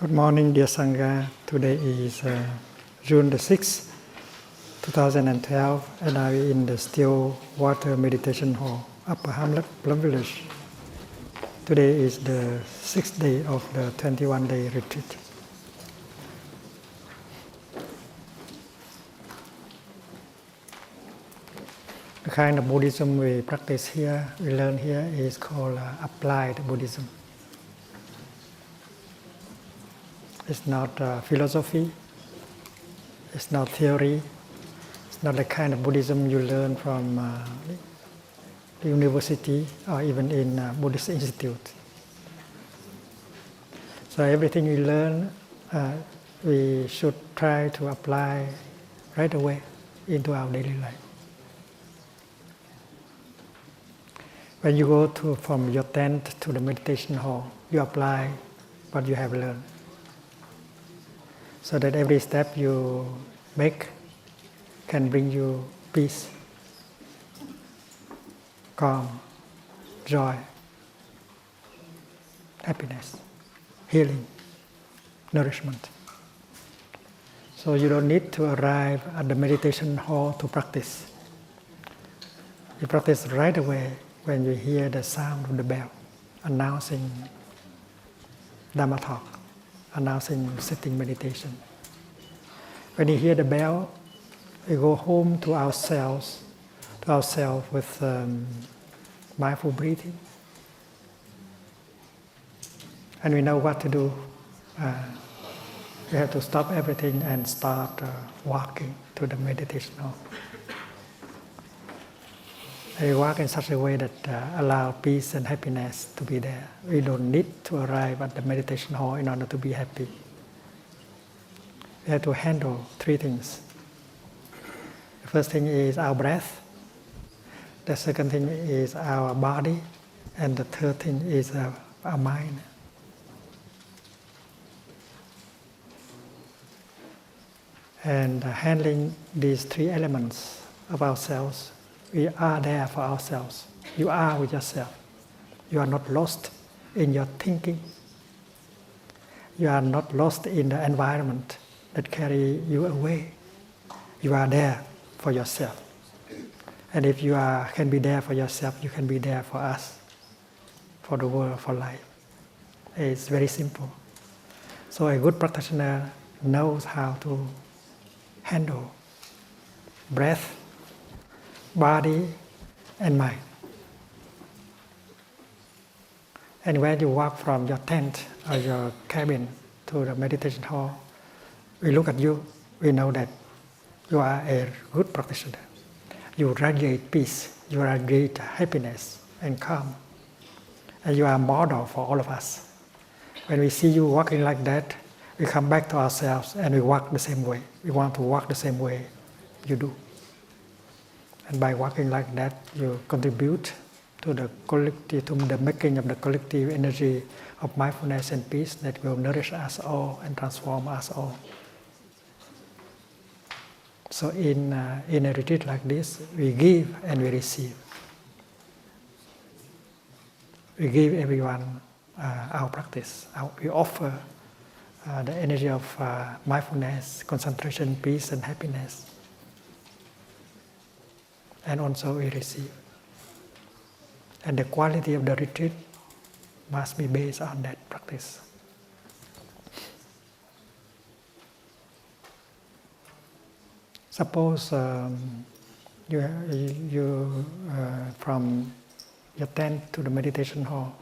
Good morning, dear Sangha. Today is June the 6th, 2012, and I'm in the Still Water Meditation Hall, Upper Hamlet, Plum Village. Today is the 6th day of the 21-day retreat. The kind of Buddhism we practice here, we learn here, is called applied Buddhism. It's not philosophy, it's not theory, it's not the kind of Buddhism you learn from the university or even in Buddhist institute. So everything we learn, we should try to apply right away into our daily life. When you go from your tent to the meditation hall, you apply what you have learned. So that every step you make can bring you peace, calm, joy, happiness, healing, nourishment. So you don't need to arrive at the meditation hall to practice. You practice right away when you hear the sound of the bell announcing Dhamma talk, announcing sitting meditation. When you hear the bell, we go home to ourselves with mindful breathing. And we know what to do. We have to stop everything and start walking to the meditation hall. And we walk in such a way that allows peace and happiness to be there. We don't need to arrive at the meditation hall in order to be happy. We have to handle three things. The first thing is our breath. The second thing is our body. And the third thing is our mind. And handling these three elements of ourselves, we are there for ourselves. You are with yourself. You are not lost in your thinking. You are not lost in the environment that carry you away. You are there for yourself. And if you can be there for yourself, you can be there for us, for the world, for life. It's very simple. So a good practitioner knows how to handle breath, body, and mind. And when you walk from your tent or your cabin to the meditation hall, we look at you, we know that you are a good practitioner. You radiate peace, you radiate happiness and calm. And you are a model for all of us. When we see you walking like that, we come back to ourselves and we walk the same way. We want to walk the same way you do. And by walking like that, you contribute to the collective, to the making of the collective energy of mindfulness and peace that will nourish us all and transform us all. So in a retreat like this, we give and we receive. We give everyone our practice. We offer the energy of mindfulness, concentration, peace, and happiness. And also we receive. And the quality of the retreat must be based on that practice. Suppose you from your tent to the meditation hall,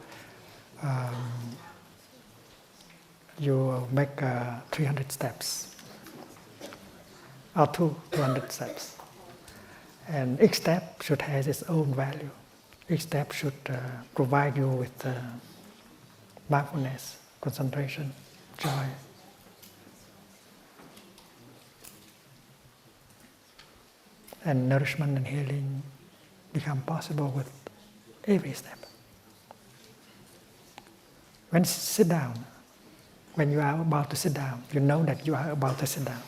you make 300 steps, or 200 steps. And each step should have its own value. Each step should provide you with mindfulness, concentration, joy. And nourishment and healing become possible with every step. When you sit down, when you are about to sit down, you know that you are about to sit down.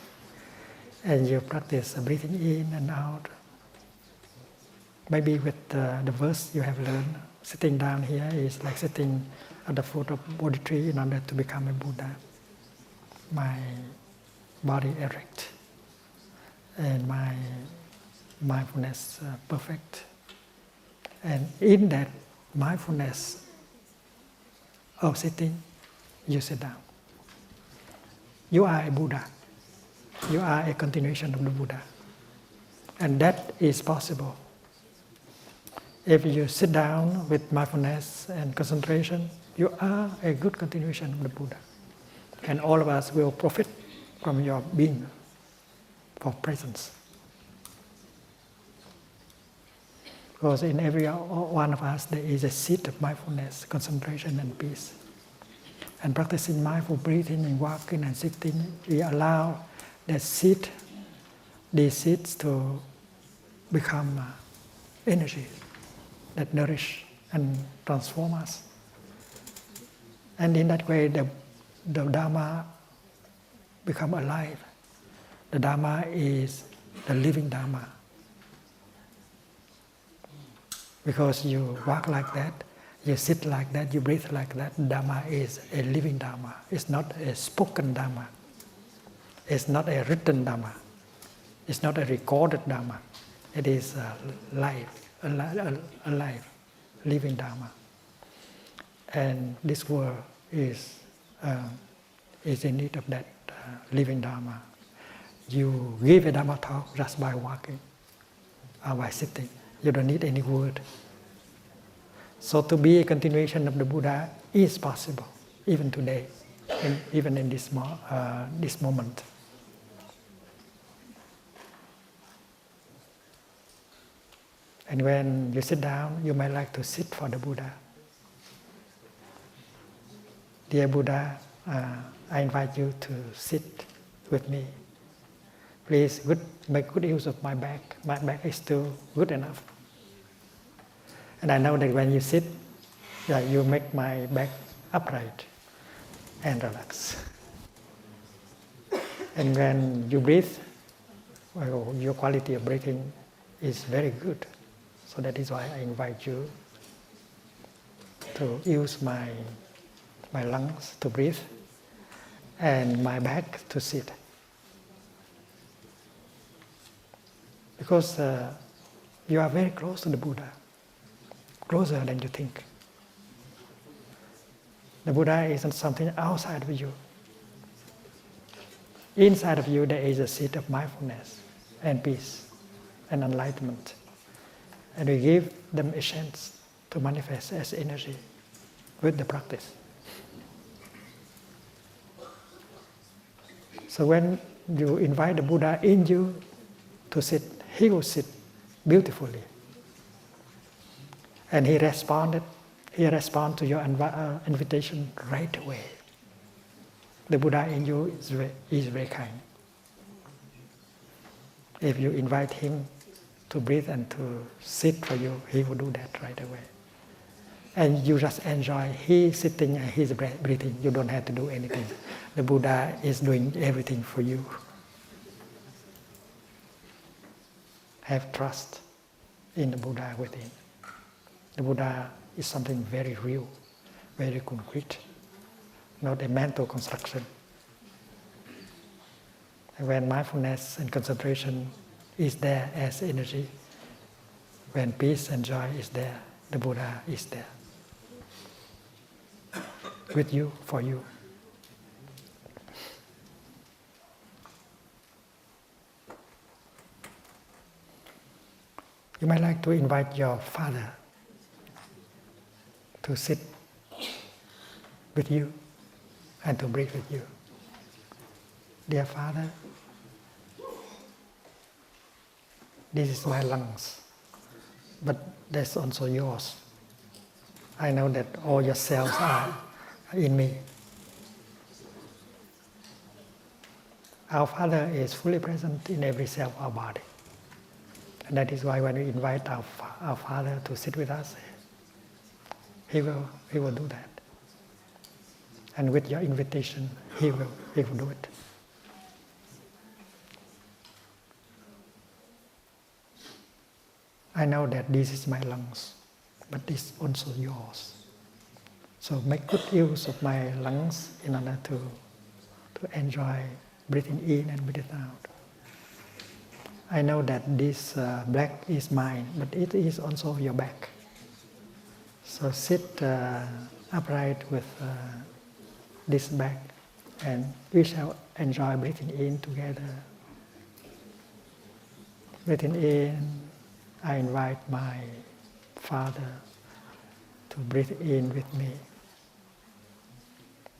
And you practice breathing in and out. Maybe with the verse you have learned, sitting down here is like sitting at the foot of Bodhi tree in order to become a Buddha. my body erect, and my mindfulness perfect. And in that mindfulness of sitting, you sit down. You are a Buddha. You are a continuation of the Buddha. And that is possible. If you sit down with mindfulness and concentration, you are a good continuation of the Buddha. And all of us will profit from your being, for presence. Because in every one of us there is a seed of mindfulness, concentration and peace. And practicing mindful breathing and walking and sitting, we allow that seed, these seeds to become energy that nourish and transform us. And in that way, the Dharma become alive. The Dharma is the living Dharma. Because you walk like that, you sit like that, you breathe like that, Dharma is a living Dharma. It's not a spoken Dharma. It's not a written Dharma. It's not a recorded Dharma. It is alive, living Dharma. And this world is in need of that living Dharma. You give a Dharma talk just by walking or by sitting. You don't need any word. So to be a continuation of the Buddha is possible, even today, even in this moment. And when you sit down, you might like to sit for the Buddha. Dear Buddha, I invite you to sit with me. Please make good use of my back. My back is still good enough. And I know that when you sit, you make my back upright and relax. And when you breathe, well, your quality of breathing is very good. So that is why I invite you to use my lungs to breathe and my back to sit. Because you are very close to the Buddha, closer than you think. The Buddha isn't something outside of you. Inside of you there is a seed of mindfulness and peace and enlightenment. And we give them a chance to manifest as energy with the practice. So when you invite the Buddha in you to sit, he will sit beautifully. And he responds to your invitation right away. The Buddha in you is very kind. If you invite him to breathe and to sit for you, he will do that right away. And you just enjoy his sitting and his breathing. You don't have to do anything. The Buddha is doing everything for you. Have trust in the Buddha within. The Buddha is something very real, very concrete, not a mental construction. And when mindfulness and concentration is there as energy, when peace and joy is there, the Buddha is there. With you, for you. You might like to invite your father to sit with you and to breathe with you. Dear Father, this is my lungs, but that's also yours. I know that all your cells are in me. Our Father is fully present in every cell of our body. And that is why when we invite our Father to sit with us, He will do that. And with your invitation, He will do it. I know that this is my lungs, but this is also yours. So make good use of my lungs in order to to enjoy breathing in and breathing out. I know that this back is mine, but it is also your back. So sit upright with this back, and we shall enjoy breathing in together. Breathing in, I invite my father to breathe in with me.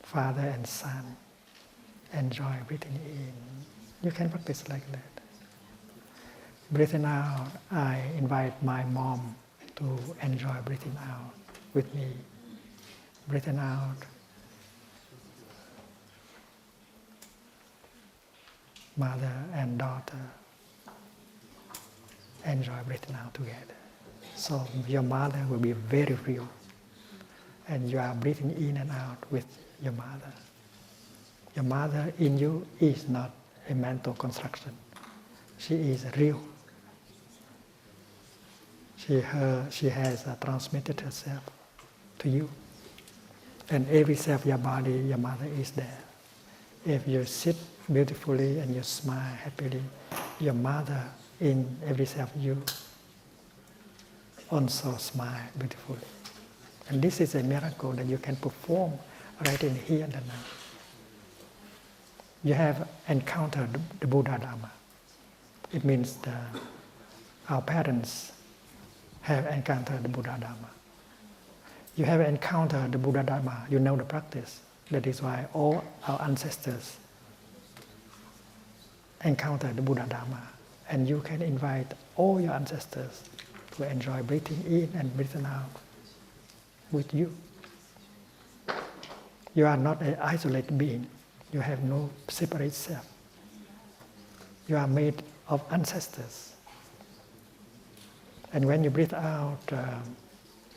Father and son, enjoy breathing in. You can practice like that. Breathing out, I invite my mom to enjoy breathing out with me. Breathing out, mother and daughter enjoy breathing out together. So your mother will be very real, and you are breathing in and out with your mother. Your mother in you is not a mental construction. She is real. She has transmitted herself to you. And every cell of your body, your mother is there. If you sit beautifully and you smile happily, your mother in every cell of you also smile beautifully. And this is a miracle that you can perform right in here and now. You have encountered the Buddha Dharma. It means our parents have encountered the Buddha Dharma. You have encountered the Buddha Dharma, you know the practice. That is why all our ancestors encountered the Buddha Dharma. And you can invite all your ancestors to enjoy breathing in and breathing out with you. You are not an isolated being. You have no separate self. You are made of ancestors. And when you breathe out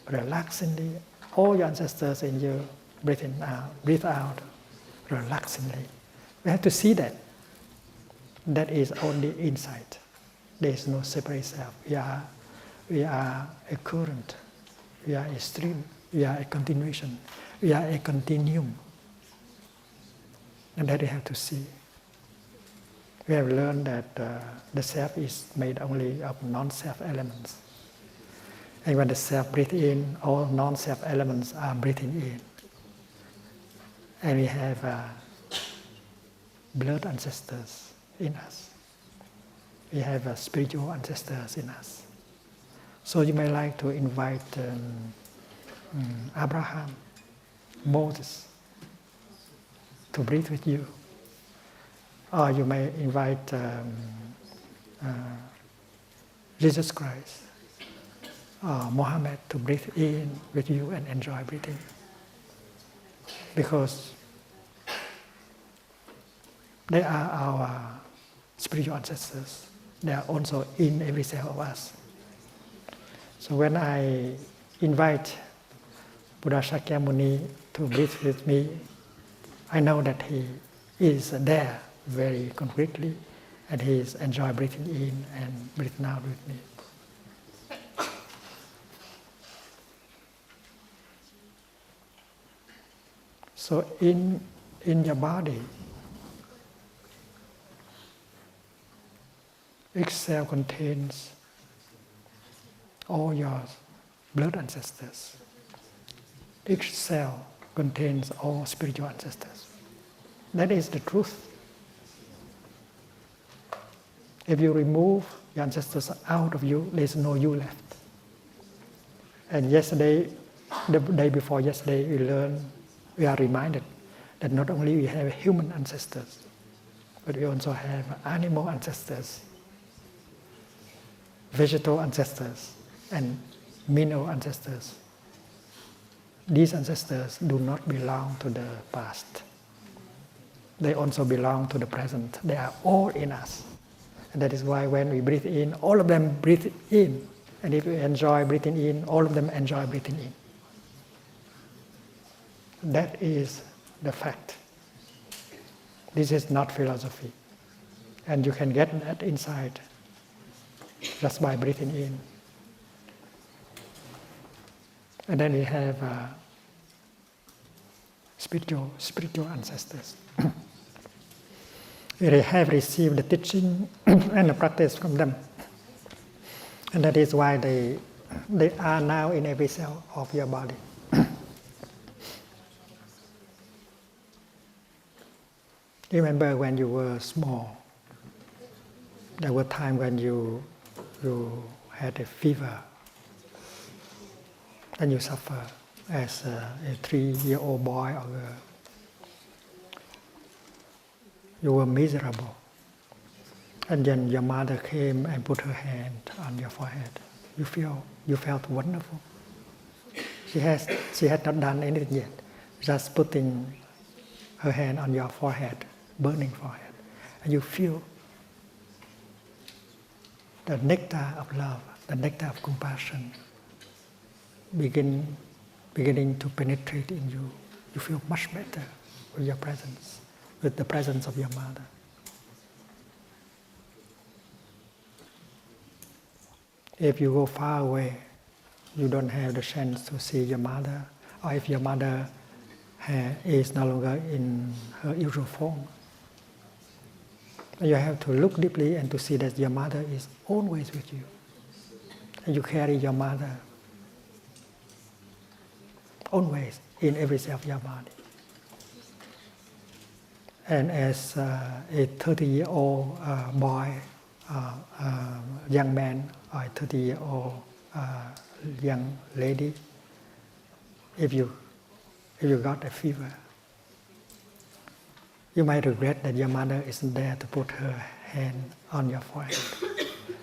relaxingly, all your ancestors in you breathe out relaxingly. We have to see that. That is only insight. There is no separate self. We are a current. We are a stream. We are a continuation. We are a continuum. And that we have to see. We have learned that the self is made only of non-self elements. And when the self breathes in, all non-self elements are breathing in. And we have blood ancestors in us. We have spiritual ancestors in us. So you may like to invite Abraham, Moses, to breathe with you. Or you may invite Jesus Christ, Muhammad to breathe in with you and enjoy breathing. Because they are our spiritual ancestors. They are also in every cell of us. So when I invite Buddha Shakyamuni to breathe with me, I know that he is there very concretely, and he is enjoying breathing in and breathing out with me. So in your body, each cell contains all your blood ancestors. Each cell contains all spiritual ancestors. That is the truth. If you remove your ancestors out of you, there is no you left. And yesterday, the day before yesterday, we are reminded that not only we have human ancestors, but we also have animal ancestors, vegetal ancestors, and mineral ancestors. These ancestors do not belong to the past. They also belong to the present. They are all in us. And that is why when we breathe in, all of them breathe in. And if we enjoy breathing in, all of them enjoy breathing in. That is the fact. This is not philosophy. And you can get that insight just by breathing in. And then we have spiritual ancestors. We have received the teaching and the practice from them. And that is why they are now in every cell of your body. Remember when you were small, there were times when you had a fever and you suffer as a 3-year-old boy or girl. You were miserable. And then your mother came and put her hand on your forehead. You felt wonderful. She had not done anything yet, just putting her hand on your forehead, burning forehead, and you feel the nectar of love, the nectar of compassion beginning to penetrate in you. You feel much better with your presence, with the presence of your mother. If you go far away, you don't have the chance to see your mother, or if your mother is no longer in her usual form, you have to look deeply and to see that your mother is always with you. And you carry your mother always in every cell of your body. And as a 30-year-old boy, young man, or a 30-year-old young lady, if you got a fever, you might regret that your mother isn't there to put her hand on your forehead.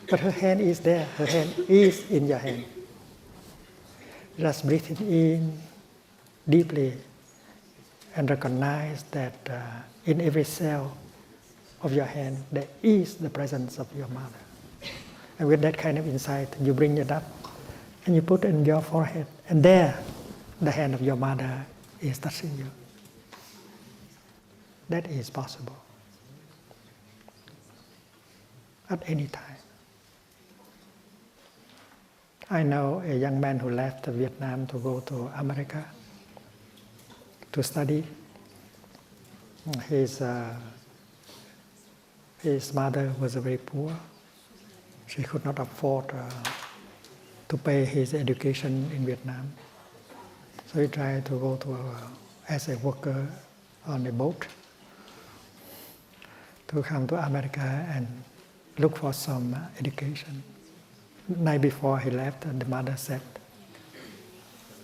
But her hand is there. Her hand is in your hand. Just breathing in deeply and recognize that in every cell of your hand there is the presence of your mother. And with that kind of insight, you bring it up and you put it in your forehead. And there, the hand of your mother is touching you. That is possible at any time. I know a young man who left Vietnam to go to America to study. His mother was very poor. She could not afford to pay his education in Vietnam. So he tried to go to as a worker on a boat to come to America and look for some education. The night before he left, the mother said,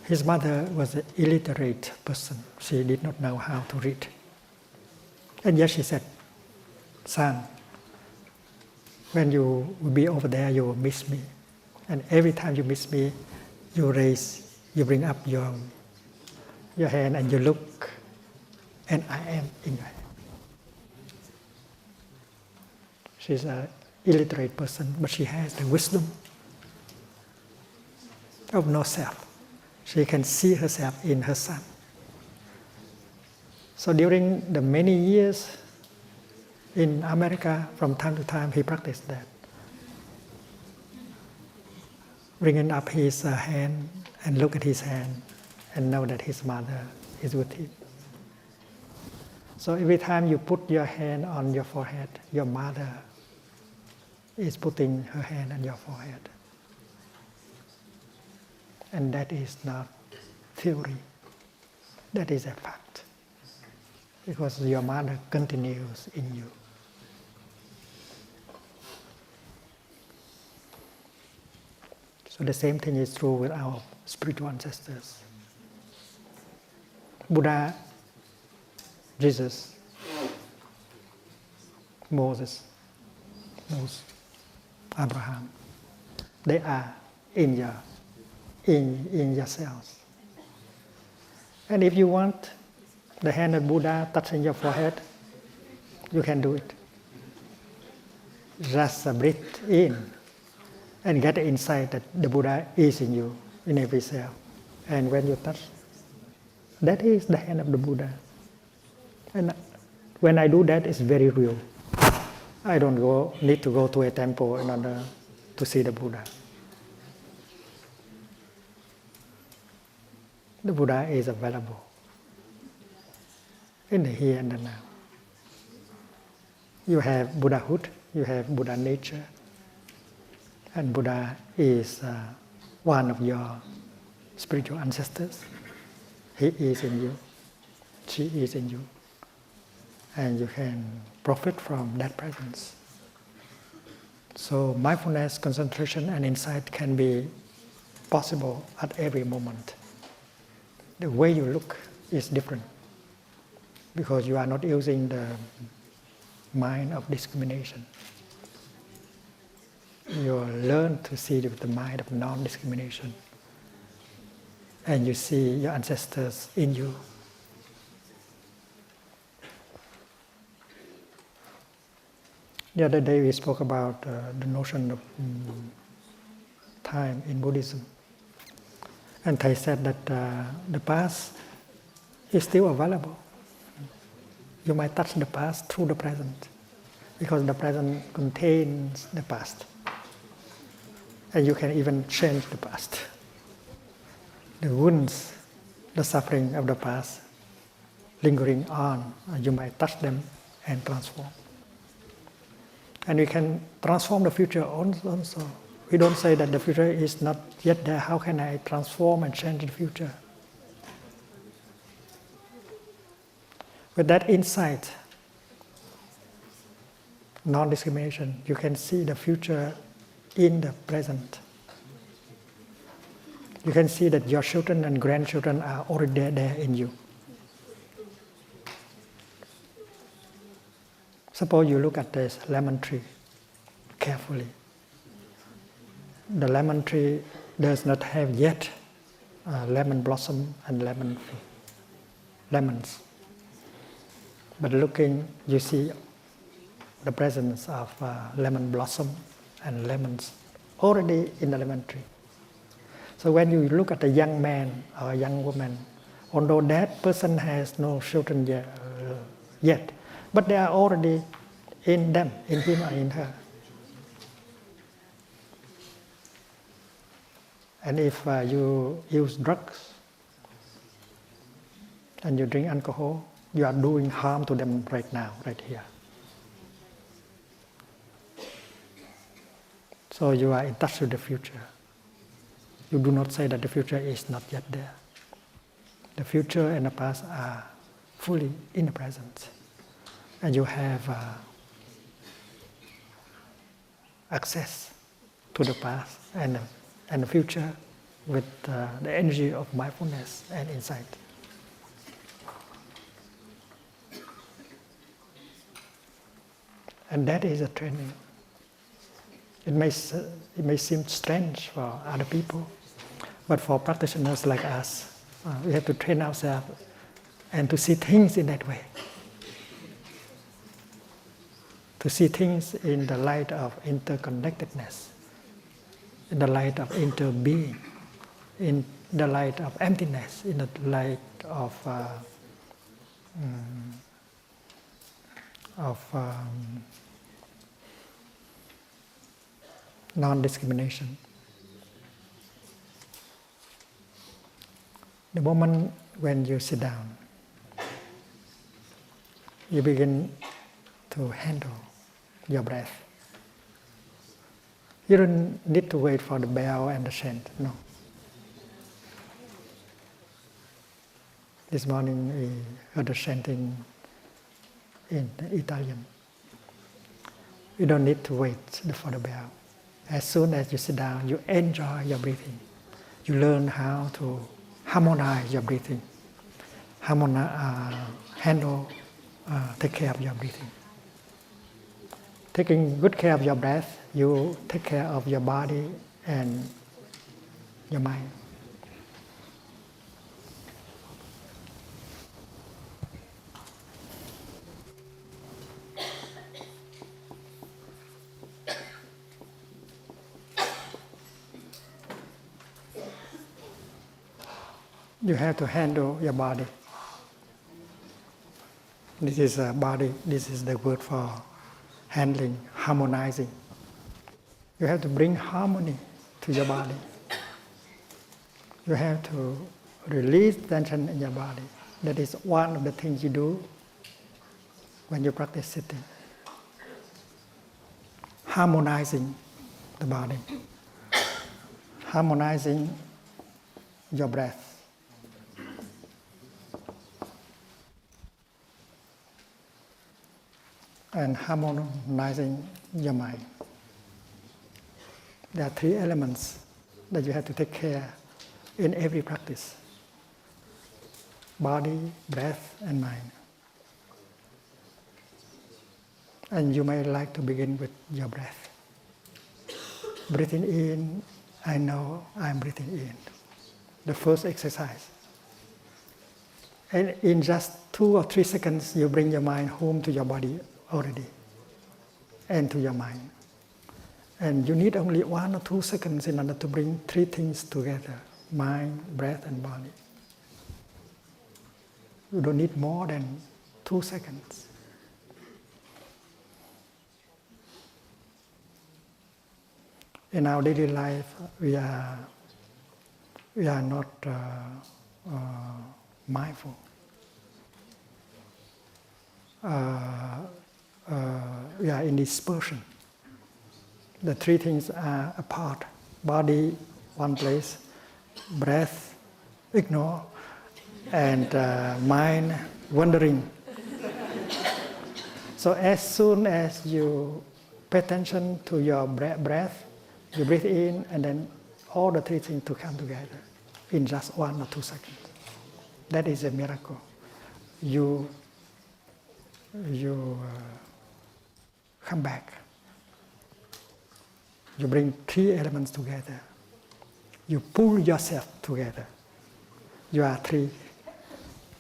his mother was an illiterate person. She did not know how to read. And yet she said, son, when you will be over there, you will miss me. And every time you miss me, you bring up your hand and you look, and I am in your hand. She's an illiterate person, but she has the wisdom of no self. She can see herself in her son. So during the many years in America, from time to time, he practiced that. Bringing up his hand and look at his hand and know that his mother is with him. So every time you put your hand on your forehead, your mother is putting her hand on your forehead. And that is not theory. That is a fact. Because your mother continues in you. So the same thing is true with our spiritual ancestors. Buddha, Jesus, Moses, Abraham, they are in yourselves. And if you want the hand of Buddha touching your forehead, you can do it. Just breathe in and get the insight that the Buddha is in you, in every cell. And when you touch, that is the hand of the Buddha. And when I do that, it's very real. I don't need to go to a temple in order to see the Buddha. The Buddha is available in the here and the now. You have Buddhahood, you have Buddha nature, and Buddha is one of your spiritual ancestors. He is in you, she is in you, and you can profit from that presence. So mindfulness, concentration, and insight can be possible at every moment. The way you look is different because you are not using the mind of discrimination. You learn to see with the mind of non-discrimination, and you see your ancestors in you. The other day we spoke about the notion of time in Buddhism. And Thich said that the past is still available. You might touch the past through the present, because the present contains the past. And you can even change the past. The wounds, the suffering of the past, lingering on, you might touch them and transform. And we can transform the future also. We don't say that the future is not yet there. How can I transform and change the future? With that insight, non-discrimination, you can see the future in the present. You can see that your children and grandchildren are already there in you. Suppose you look at this lemon tree carefully. The lemon tree does not have yet lemon blossom and lemons. But looking, you see the presence of lemon blossom and lemons already in the lemon tree. So when you look at a young man or a young woman, although that person has no children yet, but they are already in them, in him or in her. And if you use drugs and you drink alcohol, you are doing harm to them right now, right here. So you are in touch with the future. You do not say that the future is not yet there. The future and the past are fully in the present. And you have access to the past and the future with the energy of mindfulness and insight. And that is a training. It may seem strange for other people, but for practitioners like us, we have to train ourselves and to see things in that way. To see things in the light of interconnectedness, in the light of interbeing, in the light of emptiness, in the light of non-discrimination. The moment when you sit down, you begin to handle your breath. You don't need to wait for the bell and the chant, no. This morning we heard the chanting in Italian. You don't need to wait for the bell. As soon as you sit down, you enjoy your breathing. You learn how to harmonize your breathing, take care of your breathing. Taking good care of your breath, you take care of your body and your mind. You have to handle your body. This is a body, this is the word for handling, harmonizing. You have to bring harmony to your body. You have to release tension in your body. That is one of the things you do when you practice sitting. harmonizing the body, harmonizing your breath. And harmonizing your mind. There are three elements that you have to take care in every practice: body, breath, and mind. And you may like to begin with your breath. Breathing in, I know I'm breathing in. The first exercise. And in just 2 or 3 seconds, you bring your mind home to your body already, and to your mind. And you need only 1 or 2 seconds in order to bring 3 things together: mind, breath, and body. You don't need more than 2 seconds. In our daily life, we are not mindful. We are in dispersion. The 3 things are apart: body, one place; breath, ignore; and mind, wandering. So as soon as you pay attention to your breath, you breathe in, and then all the 3 things to come together in just 1 or 2 seconds. That is a miracle. You come back. You bring 3 elements together. You pull yourself together. You are 3: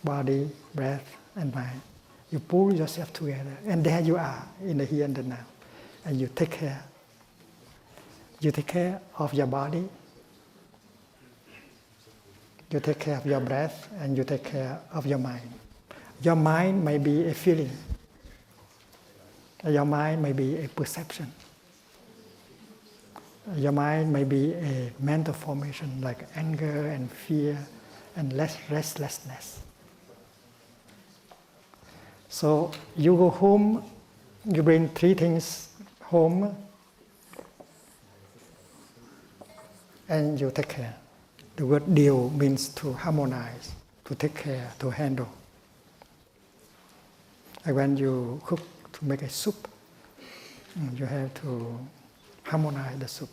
body, breath, and mind. You pull yourself together, and there you are in the here and the now. And you take care. You take care of your body. You take care of your breath, and you take care of your mind. Your mind may be a feeling. Your mind may be a perception. Your mind may be a mental formation like anger and fear and restlessness. So you go home, you bring 3 things home, and you take care. The word điều means to harmonize, to take care, to handle. Like when you cook to make a soup, you have to harmonize the soup.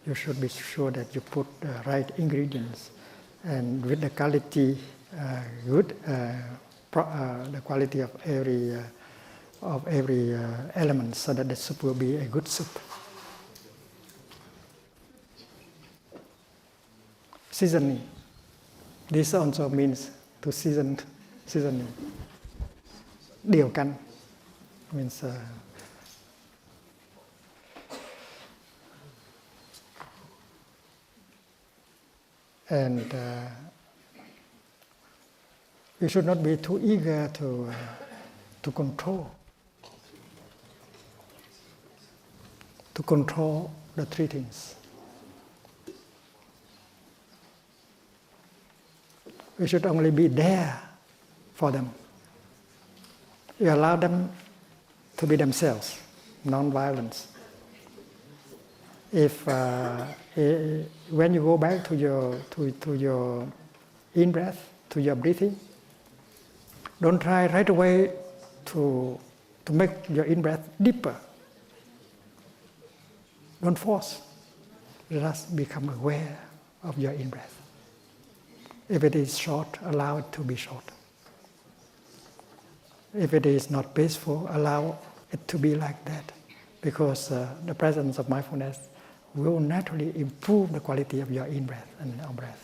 You should be sure that you put the right ingredients and with the quality good, the quality of every element, so that the soup will be a good soup. Seasoning. This also means to seasoning. Điều căn means and you should not be too eager to control the 3 things. We should only be there for them. You allow them to be themselves, non-violence. If when you go back to your in-breath, to your breathing, don't try right away to make your in-breath deeper. Don't force. Just become aware of your in-breath. If it is short, allow it to be short. If it is not peaceful, allow it to be like that. Because the presence of mindfulness will naturally improve the quality of your in-breath and out-breath.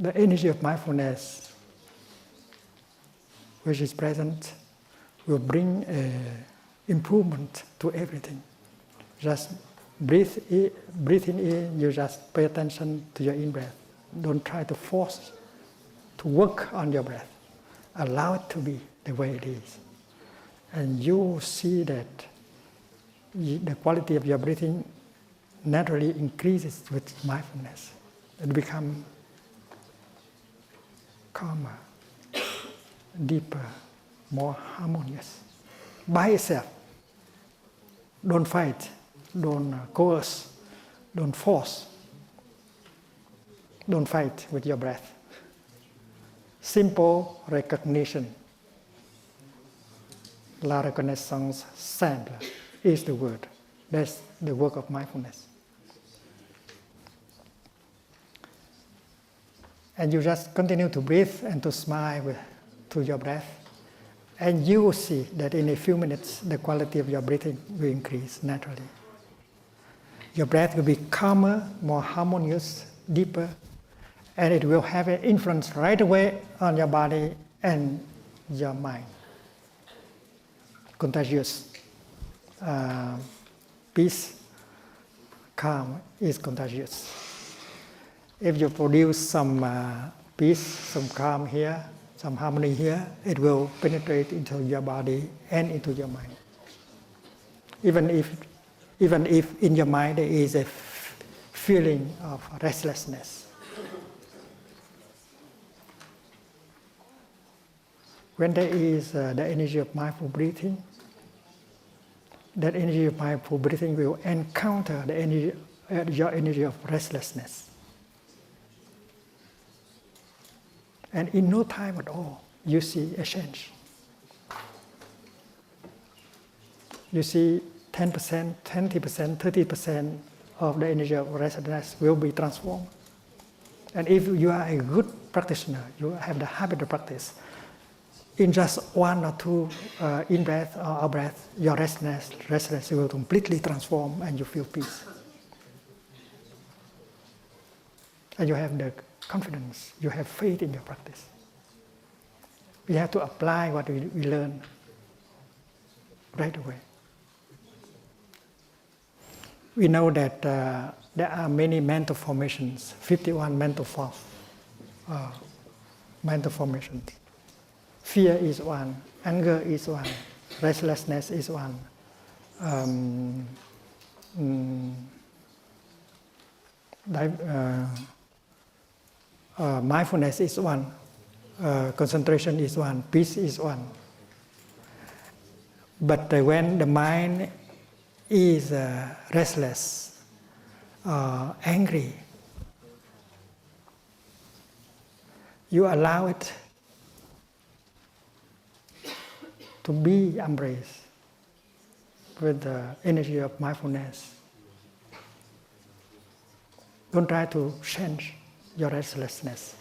The energy of mindfulness, which is present, will bring improvement to everything. Just breathing in, you just pay attention to your in-breath. Don't try to force to work on your breath. Allow it to be the way it is. And you will see that the quality of your breathing naturally increases with mindfulness. It becomes calmer, deeper, more harmonious by itself. Don't fight, don't coerce, don't force, don't fight with your breath. Simple recognition. La reconnaissance simple is the word. That's the work of mindfulness. And you just continue to breathe and to smile to your breath. And you will see that in a few minutes, the quality of your breathing will increase naturally. Your breath will be calmer, more harmonious, deeper, and it will have an influence right away on your body and your mind. Contagious. Peace, calm is contagious. If you produce some peace, some calm here, some harmony here, it will penetrate into your body and into your mind. Even if in your mind there is a feeling of restlessness. When there is the energy of mindful breathing, that energy of mindful breathing will encounter the energy, your energy of restlessness. And in no time at all, you see a change. You see 10%, 20%, 30% of the energy of restlessness will be transformed. And if you are a good practitioner, you have the habit of practice, in just 1 or 2 in-breath or out-breath, your restlessness will completely transform and you feel peace. And you have the confidence, you have faith in your practice. We have to apply what we learn right away. We know that there are many mental formations, 51 mental formations. Fear is one, anger is one, restlessness is one, mindfulness is one, concentration is one, peace is one. But when the mind is restless, angry, you allow it to be embraced with the energy of mindfulness. Don't try to change your restlessness.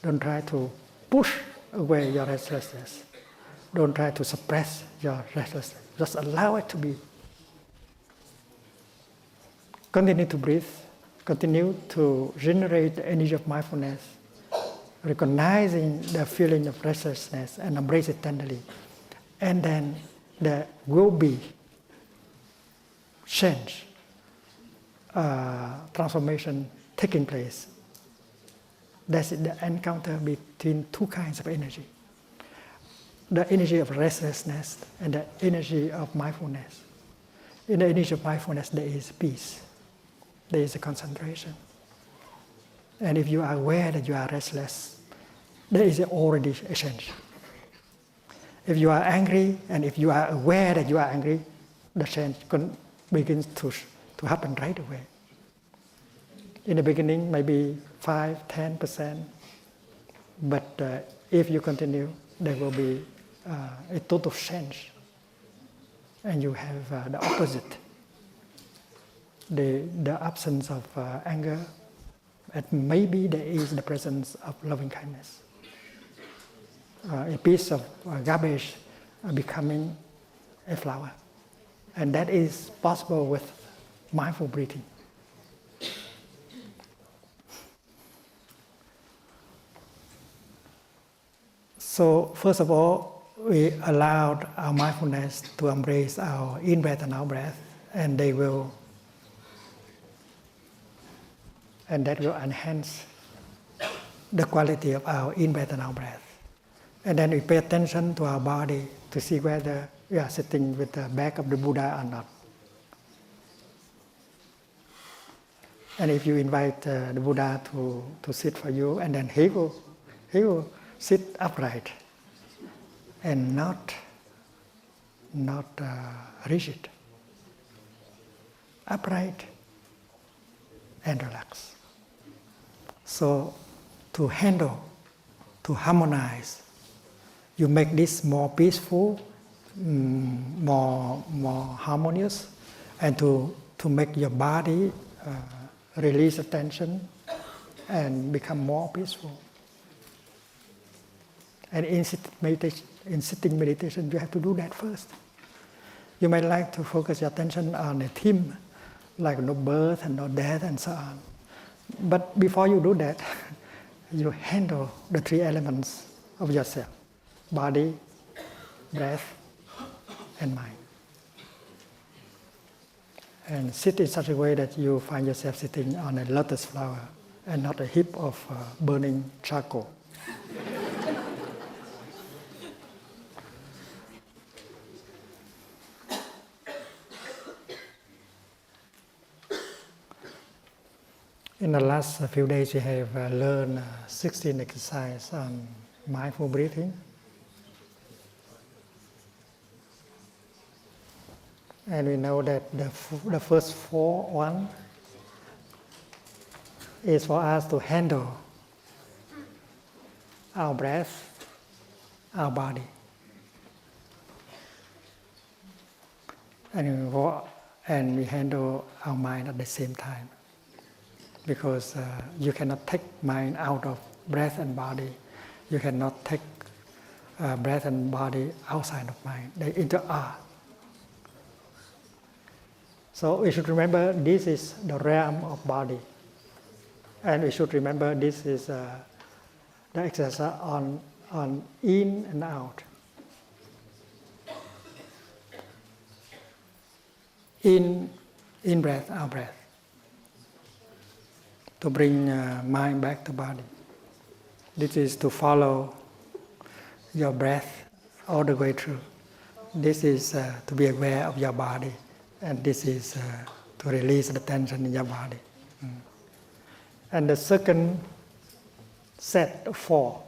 Don't try to push away your restlessness. Don't try to suppress your restlessness. Just allow it to be. Continue to breathe. Continue to generate the energy of mindfulness, recognizing the feeling of restlessness and embrace it tenderly. And then there will be change, transformation taking place. That's the encounter between 2 kinds of energy. The energy of restlessness and the energy of mindfulness. In the energy of mindfulness, there is peace. There is a concentration. And if you are aware that you are restless, there is already a change. If you are angry, and if you are aware that you are angry, the change begins to happen right away. In the beginning, maybe 5-10%, but if you continue, there will be a total change. And you have the opposite, the absence of anger, and maybe there is the presence of loving kindness. A piece of garbage becoming a flower. And that is possible with mindful breathing. So first of all, we allowed our mindfulness to embrace our in-breath and out-breath, and that will enhance the quality of our in-breath and out-breath. And then we pay attention to our body to see whether we are sitting with the back of the Buddha or not. And if you invite the Buddha to sit for you, and then he will sit upright, and not rigid, upright and relaxed. So to handle, to harmonize, you make this more peaceful, more harmonious, and to make your body release the tension and become more peaceful. And in sitting meditation, you have to do that first. You might like to focus your attention on a theme, like no birth and no death and so on. But before you do that, you handle the three elements of yourself: body, breath, and mind. And sit in such a way that you find yourself sitting on a lotus flower and not a heap of burning charcoal. In the last few days, we have learned 16 exercises on mindful breathing. And we know that the first one is for us to handle our breath, our body. And we handle our mind at the same time. Because you cannot take mind out of breath and body. You cannot take breath and body outside of mind. They interact. So we should remember this is the realm of body. And we should remember this is the exercise on in and out. In breath, out breath. To bring mind back to body. This is to follow your breath all the way through. This is to be aware of your body. And this is to release the tension in your body. And the second set of 4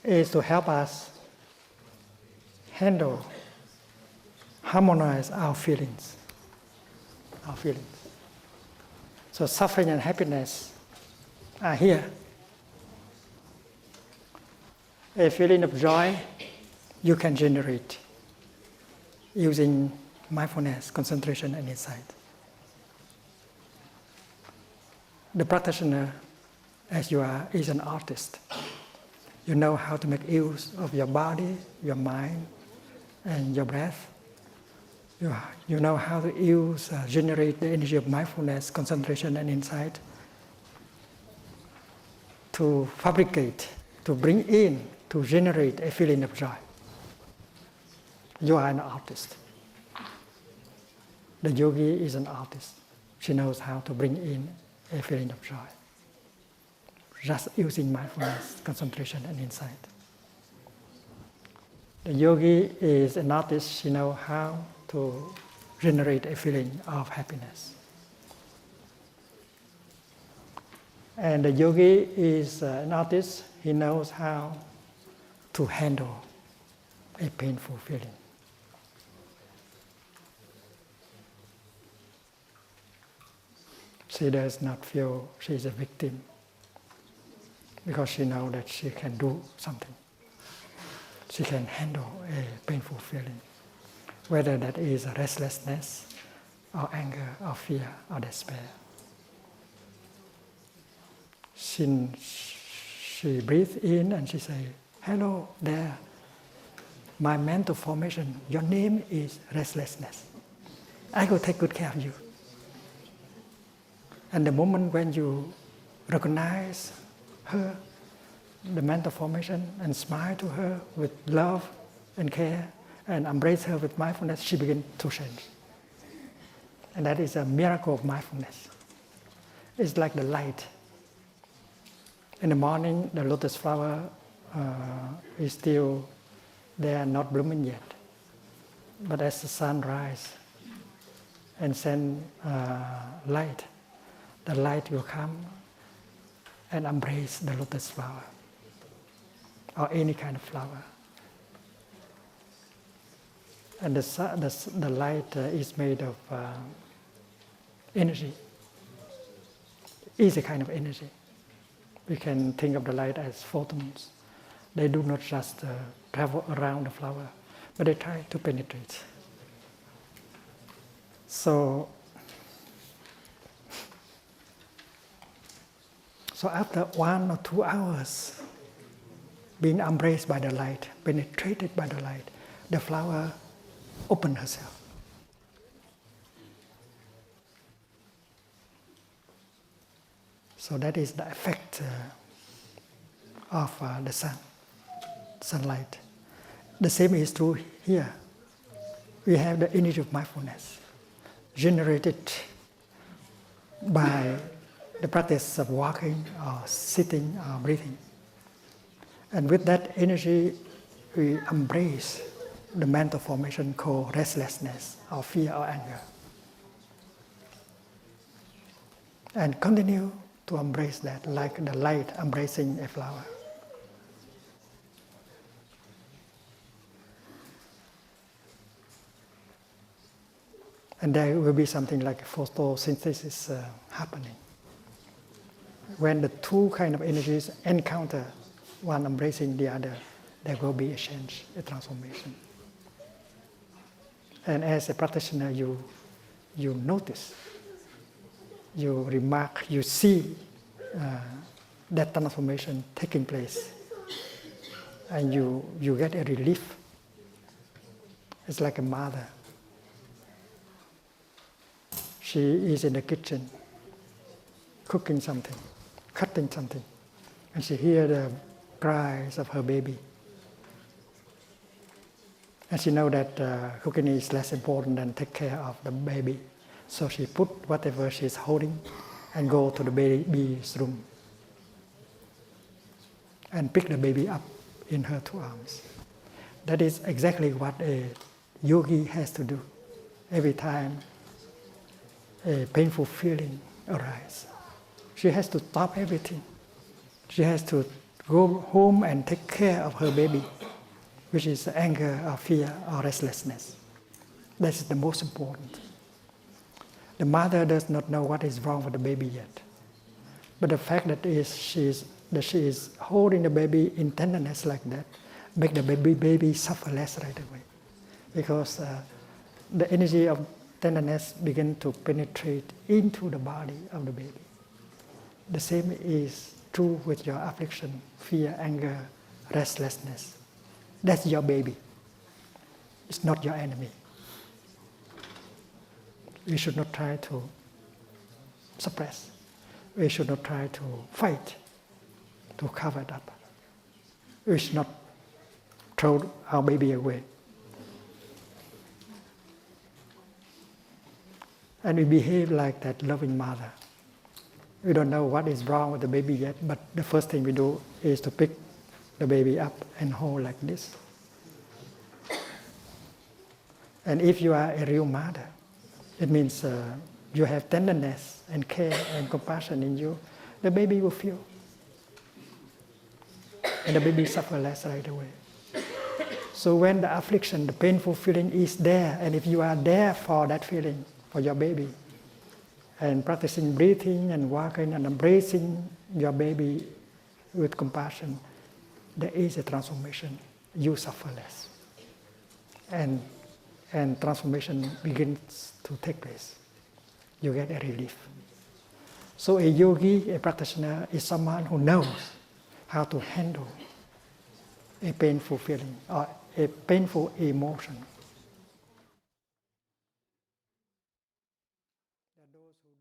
is to help us handle, harmonize our feelings. So suffering and happiness are here. A feeling of joy you can generate using mindfulness, concentration, and insight. The practitioner, as you are, is an artist. You know how to make use of your body, your mind, and your breath. You know how to generate the energy of mindfulness, concentration, and insight to fabricate, to bring in, to generate a feeling of joy. You are an artist. The yogi is an artist. She knows how to bring in a feeling of joy, just using mindfulness, concentration, and insight. The yogi is an artist. She knows how to generate a feeling of happiness. And the yogi is an artist. He knows how to handle a painful feeling. She does not feel she is a victim, because she knows that she can do something. She can handle a painful feeling, whether that is restlessness, or anger, or fear, or despair. She breathes in and she says, "Hello there, my mental formation, your name is restlessness. I will take good care of you." And the moment when you recognize her, the mental formation, and smile to her with love and care, and embrace her with mindfulness, she begins to change. And that is a miracle of mindfulness. It's like the light. In the morning, the lotus flower is still there, not blooming yet. But as the sun rises, and send light. The light will come and embrace the lotus flower or any kind of flower. And the light is made of energy. Is a kind of energy. We can think of the light as photons. They do not just travel around the flower, but they try to penetrate. So after 1 or 2 hours being embraced by the light, penetrated by the light, the flower opened herself. So that is the effect of the sunlight. The same is true here. We have the energy of mindfulness generated by the practice of walking or sitting or breathing. And with that energy, we embrace the mental formation called restlessness or fear or anger. And continue to embrace that like the light embracing a flower. And there will be something like photosynthesis happening. When the two kind of energies encounter, one embracing the other, there will be a change, a transformation. And as a practitioner, you notice, you remark, you see that transformation taking place. And you get a relief. It's like a mother. She is in the kitchen, cooking something, cutting something, and she hears the cries of her baby. And she knows that cooking is less important than take care of the baby. So she put whatever she's holding and go to the baby's room and pick the baby up in her 2 arms. That is exactly what a yogi has to do every time a painful feeling arises. She has to stop everything. She has to go home and take care of her baby, which is anger or fear or restlessness. That is the most important. The mother does not know what is wrong with the baby yet. But the fact that she is holding the baby in tenderness like that makes the baby suffer less right away. Because the energy of tenderness begins to penetrate into the body of the baby. The same is true with your affliction, fear, anger, restlessness. That's your baby. It's not your enemy. We should not try to suppress. We should not try to fight, to cover it up. We should not throw our baby away. And we behave like that loving mother. We don't know what is wrong with the baby yet, but the first thing we do is to pick the baby up and hold like this. And if you are a real mother, it means you have tenderness and care and compassion in you. The baby will feel. And the baby suffers less right away. So when the affliction, the painful feeling is there, and if you are there for that feeling, for your baby, and practicing breathing and walking and embracing your baby with compassion, there is a transformation. You suffer less. And transformation begins to take place. You get a relief. So a yogi, a practitioner, is someone who knows how to handle a painful feeling or a painful emotion. There are those who